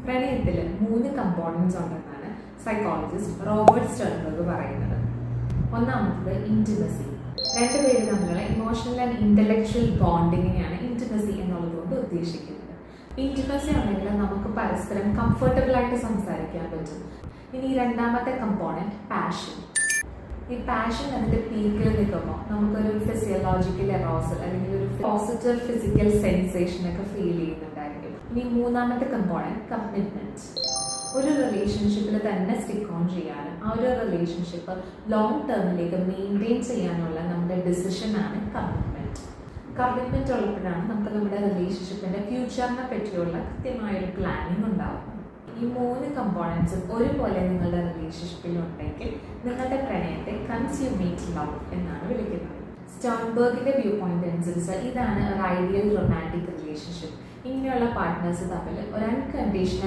പ്രണയത്തിൽ 3 കമ്പോണൻസ് ഉണ്ടെന്നാണ് psychologist Robert Sternberg പറയുന്നത്. ഒന്നാമത്തത് ഇന്റിമസി. രണ്ടുപേര് തമ്മിലുള്ള ഇമോഷണൽ ആൻഡ് ഇന്റലക്ച്വൽ ബോണ്ടിങ്ങിനെയാണ് ഇന്റിമസി എന്നുള്ളതുകൊണ്ട് ഉദ്ദേശിക്കുന്നത്. ഇന്റിമസി ഉണ്ടെങ്കിൽ നമുക്ക് പരസ്പരം കംഫർട്ടബിൾ ആയിട്ട് സംസാരിക്കാൻ പറ്റും. ഇനി രണ്ടാമത്തെ കമ്പോണന്റ് പാഷൻ. ഈ പാഷൻ അതിന്റെ പീക്കിൽ നിൽക്കുമ്പോൾ നമുക്കൊരു ഫിസിയോളജിക്കൽ എറോസൽ അല്ലെങ്കിൽ ഒരു പോസിറ്റീവ് ഫിസിക്കൽ സെൻസേഷൻ ഒക്കെ ഫീൽ ചെയ്യുന്നുണ്ടായിരിക്കും. ഇനി മൂന്നാമത്തെ കമ്പോണന്റ് കമ്മിറ്റ്മെന്റ്. ഒരു റിലേഷൻഷിപ്പിൽ തന്നെ സ്റ്റിക്ക് ഓൺ ചെയ്യാനും ആ ഒരു റിലേഷൻഷിപ്പ് ലോങ് ടേമിലേക്ക് മെയിൻറ്റെയിൻ ചെയ്യാനുള്ള നമ്മുടെ ഡിസിഷനാണ് കമ്മിറ്റ്മെന്റ്. കമ്മിറ്റ്മെന്റ് ഉള്ളപ്പോഴാണ് നമുക്ക് നമ്മുടെ റിലേഷൻഷിപ്പിന്റെ ഫ്യൂച്ചറിനെ പറ്റിയുള്ള കൃത്യമായൊരു പ്ലാനിങ് ഉണ്ടാവുന്നത്. ഈ 3 കമ്പോണൻസും ഒരുപോലെ നിങ്ങളുടെ റിലേഷൻഷിപ്പിൽ ഉണ്ടെങ്കിൽ നിങ്ങളുടെ പ്രണയത്തെ കൺസ്യൂമേറ്റ് ലവ് എന്നാണ് വിളിക്കുന്നത്. സ്റ്റെർബർഗിന്റെ വ്യൂ പോയിന്റ് അനുസരിച്ച് ഇതാണ് ഒരു ഐഡിയൽ റൊമാൻറ്റിക് റിലേഷൻഷിപ്പ്. ഇങ്ങനെയുള്ള പാർട്ട്നേഴ്സ് തമ്മിൽ ഒരു അൺകണ്ടീഷണൽ